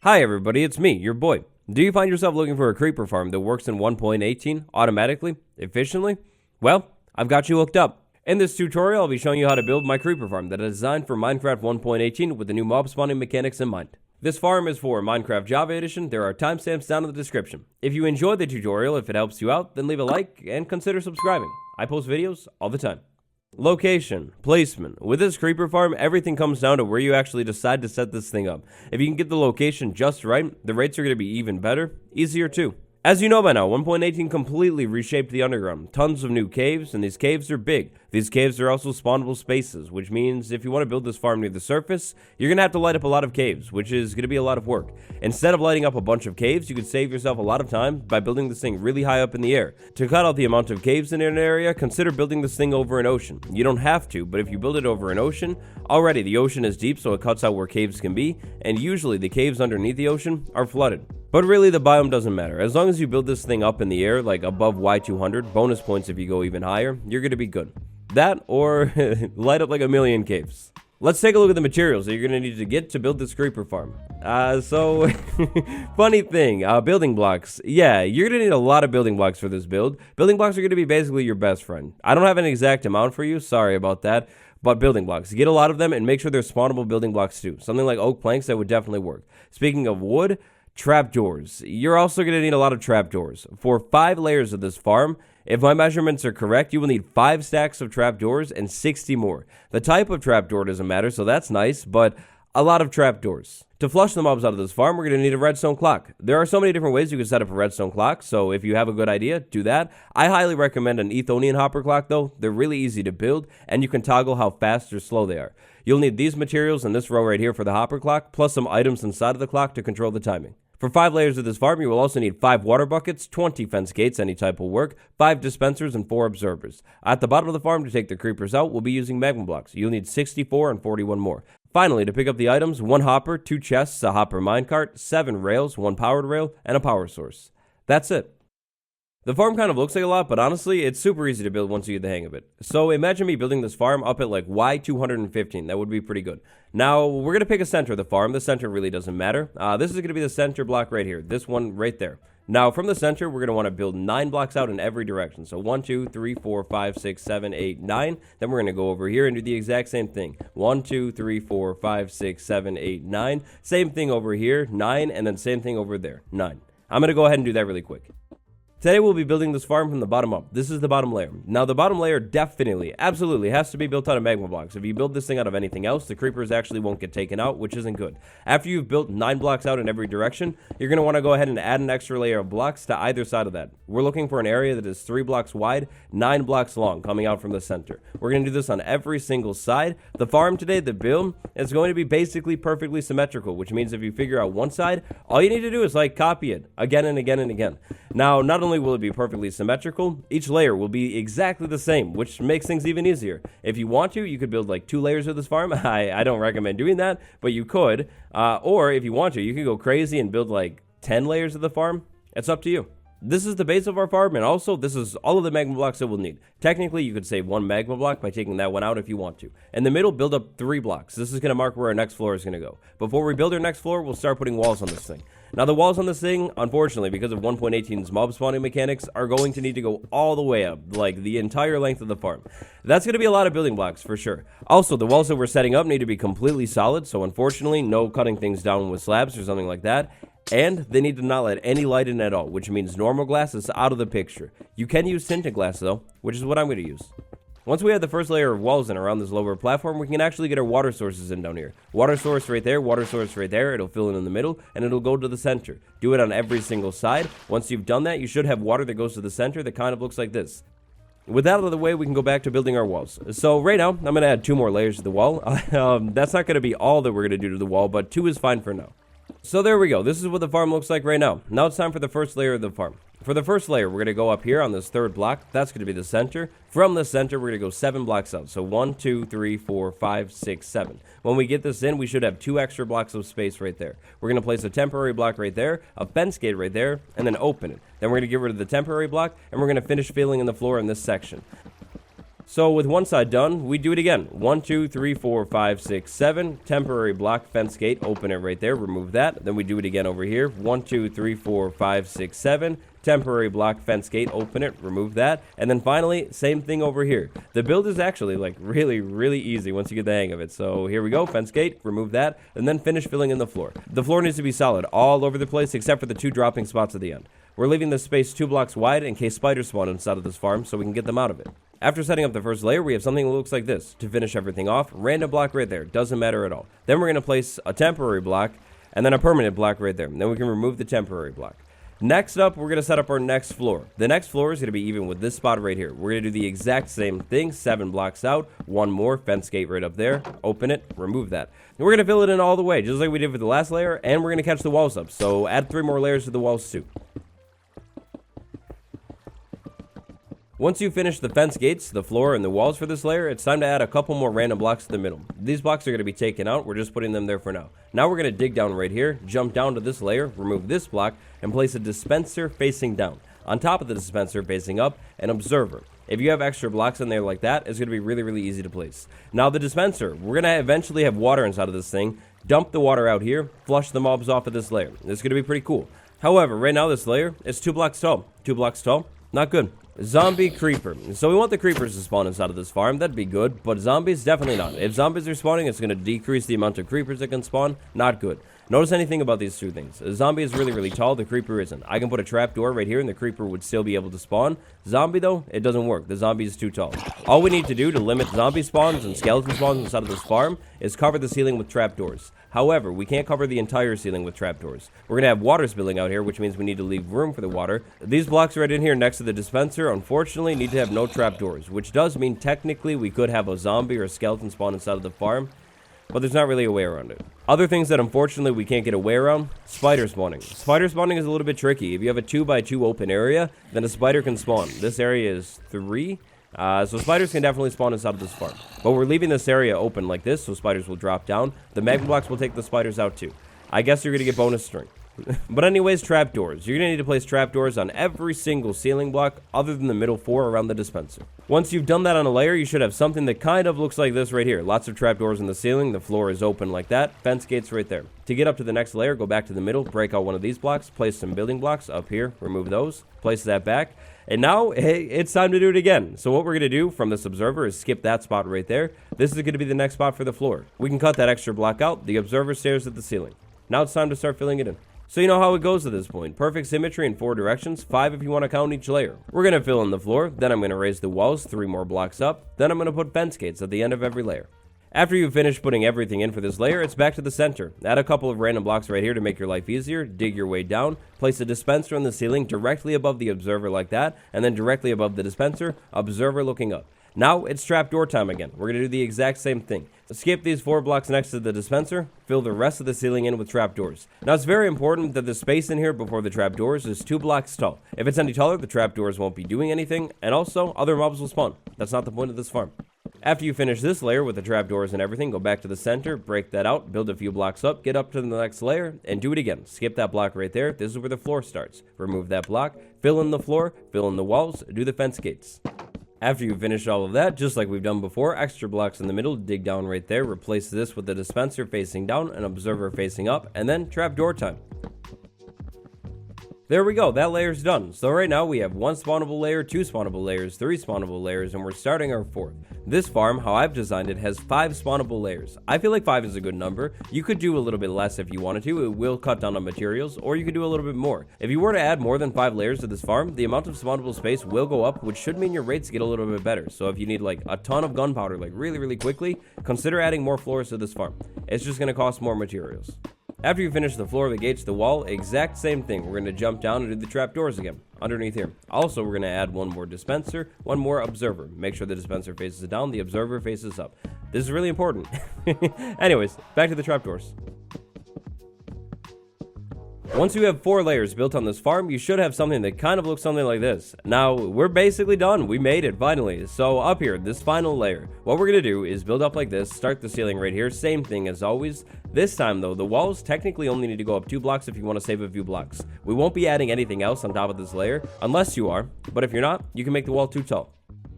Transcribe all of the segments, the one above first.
Hi everybody, it's me, your boy. Do you find yourself looking for a creeper farm that works in 1.18 automatically, efficiently? Well, I've got you hooked up. In this tutorial, I'll be showing you how to build my creeper farm that is designed for Minecraft 1.18 with the new mob spawning mechanics in mind. This farm is for Minecraft Java Edition. There are timestamps down in the description. If you enjoyed the tutorial, if it helps you out, then leave a like and consider subscribing. I post videos all the time. Location, placement. With this creeper farm, everything comes down to where you actually decide to set this thing up. If you can get the location just right, the rates are going to be even better, easier too. As you know by now, 1.18 completely reshaped the underground. Tons of new caves, and these caves are big. These caves are also spawnable spaces, which means if you want to build this farm near the surface, you're going to have to light up a lot of caves, which is going to be a lot of work. Instead of lighting up a bunch of caves, you could save yourself a lot of time by building this thing really high up in the air. To cut out the amount of caves in an area, consider building this thing over an ocean. You don't have to, but if you build it over an ocean, already the ocean is deep, so it cuts out where caves can be, and usually the caves underneath the ocean are flooded. But really, the biome doesn't matter. As long as you build this thing up in the air, like above Y200, bonus points if you go even higher, you're going to be good. That, or light up like a million caves. Let's take a look at the materials that you're going to need to get to build this creeper farm. Funny thing, building blocks. Yeah, you're going to need a lot of building blocks for this build. Building blocks are going to be basically your best friend. I don't have an exact amount for you, sorry about that. But building blocks, get a lot of them and make sure they're spawnable building blocks too. Something like oak planks, that would definitely work. Speaking of wood, trapdoors. You're also going to need a lot of trapdoors. For 5 layers of this farm, if my measurements are correct, you will need 5 stacks of trapdoors and 60 more. The type of trapdoor doesn't matter, so that's nice, but a lot of trapdoors. To flush the mobs out of this farm, we're going to need a redstone clock. There are so many different ways you can set up a redstone clock, so if you have a good idea, do that. I highly recommend an Ethonian hopper clock though. They're really easy to build, and you can toggle how fast or slow they are. You'll need these materials in this row right here for the hopper clock, plus some items inside of the clock to control the timing. For 5 layers of this farm, you will also need 5 water buckets, 20 fence gates, any type will work, 5 dispensers, and 4 observers. At the bottom of the farm, to take the creepers out, we'll be using magma blocks. You'll need 64 and 41 more. Finally, to pick up the items, 1 hopper, 2 chests, a hopper minecart, 7 rails, 1 powered rail, and a power source. That's it. The farm kind of looks like a lot, but honestly, it's super easy to build once you get the hang of it. So imagine me building this farm up at like Y215. That would be pretty good. Now, we're going to pick a center of the farm. The center really doesn't matter. This is going to be the center block right here. This one right there. Now, from the center, we're going to want to build 9 blocks out in every direction. So 1, 2, 3, 4, 5, 6, 7, 8, 9. Then we're going to go over here and do the exact same thing. 1, 2, 3, 4, 5, 6, 7, 8, 9. Same thing over here, 9. And then same thing over there, 9. I'm going to go ahead and do that really quick. Today we'll be building this farm from the bottom up. This is the bottom layer. Now the bottom layer definitely, absolutely has to be built out of magma blocks. If you build this thing out of anything else, the creepers actually won't get taken out, which isn't good. After you've built 9 blocks out in every direction, you're going to want to go ahead and add an extra layer of blocks to either side of that. We're looking for an area that is 3 blocks wide, 9 blocks long, coming out from the center. We're going to do this on every single side. The farm today, the build, is going to be basically perfectly symmetrical, which means if you figure out one side, all you need to do is like copy it again and again and again. Now, not only will it be perfectly symmetrical, each layer will be exactly the same, which makes things even easier. If you want to, you could build like 2 layers of this farm. I don't recommend doing that, but you could. Or if you want to, you could go crazy and build like 10 layers of the farm. It's up to you. This is the base of our farm, and also this is all of the magma blocks that we'll need. Technically, you could save 1 magma block by taking that one out if you want to. In the middle, build up 3 blocks. This is going to mark where our next floor is going to go. Before we build our next floor, we'll start putting walls on this thing. Now, the walls on this thing, unfortunately, because of 1.18's mob spawning mechanics, are going to need to go all the way up, like the entire length of the farm. That's going to be a lot of building blocks, for sure. Also, the walls that we're setting up need to be completely solid, so unfortunately, no cutting things down with slabs or something like that. And they need to not let any light in at all, which means normal glass is out of the picture. You can use tinted glass, though, which is what I'm going to use. Once we have the first layer of walls in around this lower platform, we can actually get our water sources in down here. Water source right there, water source right there. It'll fill in the middle, and it'll go to the center. Do it on every single side. Once you've done that, you should have water that goes to the center that kind of looks like this. With that out of the way, we can go back to building our walls. So right now, I'm going to add 2 more layers to the wall. That's not going to be all that we're going to do to the wall, but 2 is fine for now. So there we go. This is what the farm looks like right now. Now it's time for the first layer of the farm. For the first layer, we're going to go up here on this 3rd block. That's going to be the center. From the center, we're going to go 7 blocks out. So 1, 2, 3, 4, 5, 6, 7. When we get this in, we should have 2 extra blocks of space right there. We're going to place a temporary block right there, a fence gate right there, and then open it. Then we're going to get rid of the temporary block, and we're going to finish filling in the floor in this section. So with one side done, we do it again. 1, 2, 3, 4, 5, 6, 7. Temporary block, fence gate, open it right there, remove that. Then we do it again over here. 1, 2, 3, 4, 5, 6, 7. Temporary block, fence gate, open it, remove that. And then finally, same thing over here. The build is actually like really easy once you get the hang of it. So here we go, fence gate, remove that, and then finish filling in the floor. The floor needs to be solid all over the place except for the 2 dropping spots at the end. We're leaving this space 2 blocks wide in case spiders spawn inside of this farm so we can get them out of it. After setting up the first layer, we have something that looks like this. To finish everything off, random block right there, doesn't matter at all. Then we're going to place a temporary block and then a permanent block right there. And then we can remove the temporary block. Next up, we're going to set up our next floor. The next floor is going to be even with this spot right here. We're going to do the exact same thing, 7 blocks out, 1 more, fence gate right up there, open it, remove that. And we're going to fill it in all the way, just like we did with the last layer, and we're going to catch the walls up. So add 3 more layers to the walls too. Once you finish the fence gates, the floor, and the walls for this layer, it's time to add a couple more random blocks to the middle. These blocks are going to be taken out, we're just putting them there for now. Now we're going to dig down right here, jump down to this layer, remove this block, and place a dispenser facing down. On top of the dispenser facing up, an observer. If you have extra blocks in there like that, it's going to be really easy to place. Now the dispenser, we're going to eventually have water inside of this thing. Dump the water out here, flush the mobs off of this layer. This is going to be pretty cool. However, right now this layer is 2 blocks tall. 2 blocks tall, not good. Zombie creeper. So we want the creepers to spawn inside of this farm. That'd be good, but zombies, definitely not. If zombies are spawning, it's going to decrease the amount of creepers that can spawn. Not good. Notice anything about these 2 things. A zombie is really tall. The creeper isn't. I can put a trapdoor right here and the creeper would still be able to spawn. Zombie, though, it doesn't work. The zombie is too tall. All we need to do to limit zombie spawns and skeleton spawns inside of this farm is cover the ceiling with trapdoors. However, we can't cover the entire ceiling with trapdoors. We're going to have water spilling out here, which means we need to leave room for the water. These blocks right in here next to the dispenser, unfortunately, need to have no trapdoors, which does mean technically we could have a zombie or a skeleton spawn inside of the farm, but there's not really a way around it. Other things that unfortunately we can't get away around, spider spawning. Spider spawning is a little bit tricky. If you have a 2x2 open area, then a spider can spawn. This area is 3. So spiders can definitely spawn inside of this farm. But we're leaving this area open like this, so spiders will drop down. The magma blocks will take the spiders out too. I guess you're going to get bonus string. But anyways, trapdoors. You're going to need to place trapdoors on every single ceiling block other than the middle 4 around the dispenser. Once you've done that on a layer, you should have something that kind of looks like this right here. Lots of trapdoors in the ceiling. The floor is open like that. Fence gates right there. To get up to the next layer, go back to the middle, break out one of these blocks, place some building blocks up here, remove those, place that back. And now, hey, it's time to do it again. So what we're going to do from this observer is skip that spot right there. This is going to be the next spot for the floor. We can cut that extra block out. The observer stares at the ceiling. Now it's time to start filling it in. So you know how it goes at this point. Perfect symmetry in 4 directions, 5 if you want to count each layer. We're going to fill in the floor, then I'm going to raise the walls 3 more blocks up, then I'm going to put fence gates at the end of every layer. After you've finished putting everything in for this layer, it's back to the center. Add a couple of random blocks right here to make your life easier, dig your way down, place a dispenser on the ceiling directly above the observer like that, and then directly above the dispenser, observer looking up. Now it's trapdoor time again. We're going to do the exact same thing. Skip these 4 blocks next to the dispenser, fill the rest of the ceiling in with trapdoors. Now it's very important that the space in here before the trapdoors is 2 blocks tall. If it's any taller, the trapdoors won't be doing anything, and also other mobs will spawn. That's not the point of this farm. After you finish this layer with the trapdoors and everything, go back to the center, break that out, build a few blocks up, get up to the next layer, and do it again. Skip that block right there. This is where the floor starts. Remove that block, fill in the floor, fill in the walls, do the fence gates. After you finish all of that, just like we've done before, extra blocks in the middle, dig down right there, replace this with the dispenser facing down, an observer facing up, and then trapdoor time. There we go, that layer's done. So right now we have 1 spawnable layer, 2 spawnable layers, 3 spawnable layers, and we're starting our 4th. This farm, how I've designed it, has 5 spawnable layers. I feel like 5 is a good number. You could do a little bit less if you wanted to. It will cut down on materials, or you could do a little bit more. If you were to add more than 5 layers to this farm, the amount of spawnable space will go up, which should mean your rates get a little bit better. So if you need like a ton of gunpowder, like really quickly, consider adding more floors to this farm. It's just going to cost more materials. After you finish the floor, the gates, the wall, exact same thing. We're going to jump down and do the trapdoors again, underneath here. Also, we're going to add 1 more dispenser, 1 more observer. Make sure the dispenser faces down, the observer faces up. This is really important. Anyways, back to the trapdoors. Once you have 4 layers built on this farm, you should have something that kind of looks something like this. Now, we're basically done. We made it, finally. So up here, this final layer, what we're going to do is build up like this, start the ceiling right here, same thing as always. This time, though, the walls technically only need to go up 2 blocks if you want to save a few blocks. We won't be adding anything else on top of this layer, unless you are, but if you're not, you can make the wall too tall.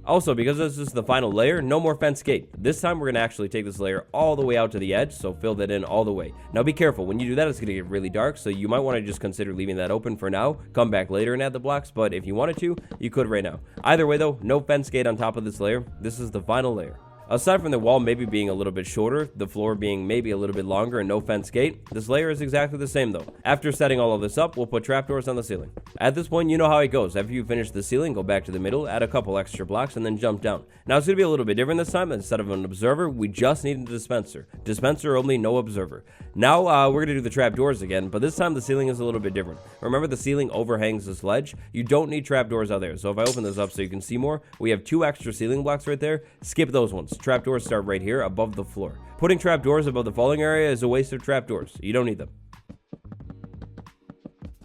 Also, because this is the final layer, no more fence gate. This time we're going to actually take this layer all the way out to the edge, so fill that in all the way. Now be careful, when you do that it's going to get really dark, so you might want to just consider leaving that open for now, come back later and add the blocks, but if you wanted to, you could right now. Either way though, no fence gate on top of this layer. This is the final layer. Aside from the wall maybe being a little bit shorter, the floor being maybe a little bit longer, and no fence gate, this layer is exactly the same though. After setting all of this up, we'll put trapdoors on the ceiling. At this point, you know how it goes. After you finish the ceiling, go back to the middle, add a couple extra blocks, and then jump down. Now it's going to be a little bit different this time. Instead of an observer, we just need a dispenser. Dispenser only, no observer. Now we're going to do the trapdoors again, but this time the ceiling is a little bit different. Remember, the ceiling overhangs this ledge. You don't need trapdoors out there. So if I open this up so you can see more, we have 2 extra ceiling blocks right there. Skip those ones. Trapdoors start right here above the floor. Putting trapdoors above the falling area is a waste of trapdoors. You don't need them.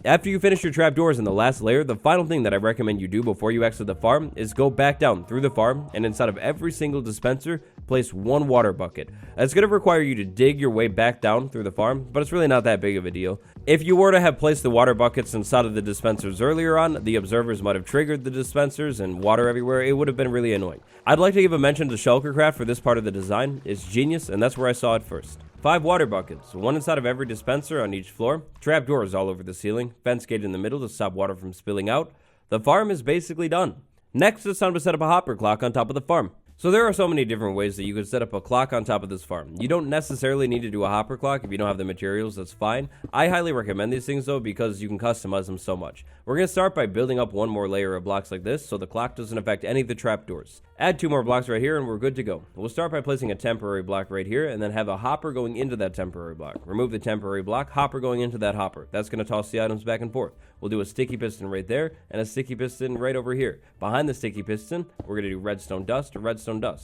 After you finish your trapdoors in the last layer, the final thing that I recommend you do before you exit the farm is go back down through the farm, and inside of every single dispenser, place 1 water bucket. It's going to require you to dig your way back down through the farm, but it's really not that big of a deal. If you were to have placed the water buckets inside of the dispensers earlier on, the observers might have triggered the dispensers and water everywhere. It would have been really annoying. I'd like to give a mention to Shulkercraft for this part of the design. It's genius, and that's where I saw it first. 5 water buckets, 1 inside of every dispenser on each floor, trapdoors all over the ceiling, fence gate in the middle to stop water from spilling out. The farm is basically done. Next, it's time to set up a hopper clock on top of the farm. So there are so many different ways that you could set up a clock on top of this farm. You don't necessarily need to do a hopper clock if you don't have the materials, that's fine. I highly recommend these things though because you can customize them so much. We're going to start by building up 1 more layer of blocks like this so the clock doesn't affect any of the trapdoors. Add 2 more blocks right here and we're good to go. We'll start by placing a temporary block right here and then have a hopper going into that temporary block. Remove the temporary block, hopper going into that hopper. That's going to toss the items back and forth. We'll do a sticky piston right there and a sticky piston right over here. Behind the sticky piston, we're going to do redstone dust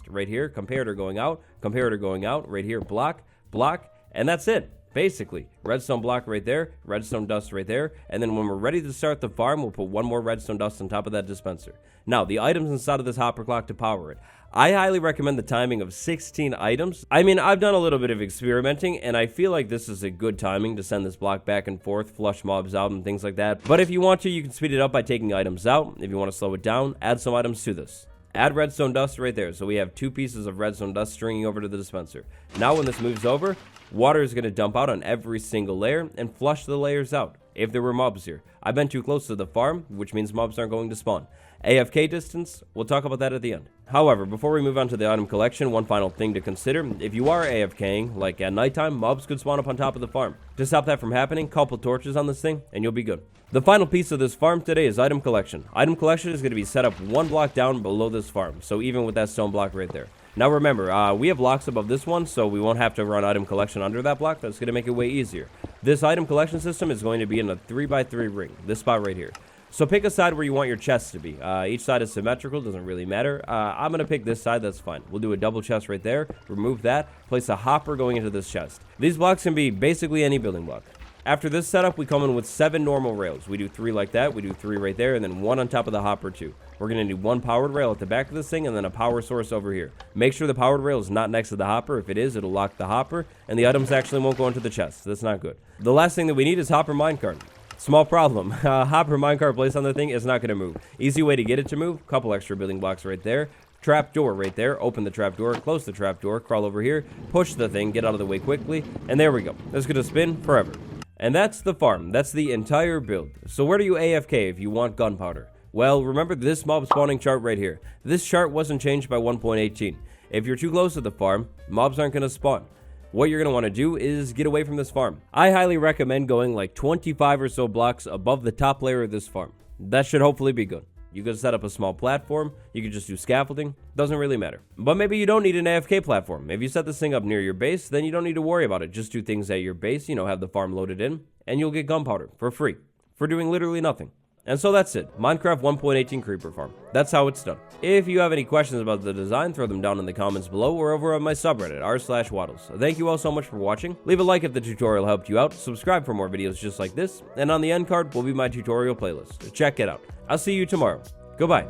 right here, comparator going out, right here, block, and that's it. Basically, redstone block right there, redstone dust right there, and then when we're ready to start the farm, we'll put 1 more redstone dust on top of that dispenser. Now, the items inside of this hopper clock to power it. I highly recommend the timing of 16 items. I mean, I've done a little bit of experimenting, and I feel like this is a good timing to send this block back and forth, flush mobs out, and things like that. But if you want to, you can speed it up by taking items out. If you want to slow it down, add some items to this. Add redstone dust right there. So we have 2 pieces of redstone dust stringing over to the dispenser. Now when this moves over, water is going to dump out on every single layer and flush the layers out. If there were mobs here. I've been too close to the farm, which means mobs aren't going to spawn. AFK distance, we'll talk about that at the end. However, before we move on to the item collection, one final thing to consider. If you are AFKing, like at nighttime, mobs could spawn up on top of the farm. To stop that from happening, couple torches on this thing, and you'll be good. The final piece of this farm today is item collection. Item collection is going to be set up 1 block down below this farm, so even with that stone block right there. Now remember, we have blocks above this one, so we won't have to run item collection under that block. That's going to make it way easier. This item collection system is going to be in a 3x3 ring, this spot right here. So pick a side where you want your chest to be. Each side is symmetrical, doesn't really matter. I'm going to pick this side, that's fine. We'll do a double chest right there, remove that, place a hopper going into this chest. These blocks can be basically any building block. After this setup, we come in with 7 normal rails. We do 3 like that, we do 3 right there, and then 1 on top of the hopper too. We're going to do 1 powered rail at the back of this thing, and then a power source over here. Make sure the powered rail is not next to the hopper. If it is, it'll lock the hopper, and the items actually won't go into the chest. That's not good. The last thing that we need is hopper minecart. Small problem. Hopper minecart placed on the thing is not going to move. Easy way to get it to move, couple extra building blocks right there. Trap door right there. Open the trap door, close the trap door, crawl over here, push the thing, get out of the way quickly, and there we go. It's going to spin forever. And that's the farm. That's the entire build. So where do you AFK if you want gunpowder? Well, remember this mob spawning chart right here. This chart wasn't changed by 1.18. If you're too close to the farm, mobs aren't going to spawn. What you're going to want to do is get away from this farm. I highly recommend going like 25 or so blocks above the top layer of this farm. That should hopefully be good. You could set up a small platform, you could just do scaffolding, doesn't really matter. But maybe you don't need an AFK platform. If you set this thing up near your base, then you don't need to worry about it. Just do things at your base, have the farm loaded in, and you'll get gunpowder for free, for doing literally nothing. And so that's it, Minecraft 1.18 Creeper Farm. That's how it's done. If you have any questions about the design, throw them down in the comments below or over on my subreddit, r/waddles. Thank you all so much for watching. Leave a like if the tutorial helped you out, subscribe for more videos just like this, and on the end card will be my tutorial playlist. Check it out. I'll see you tomorrow. Goodbye.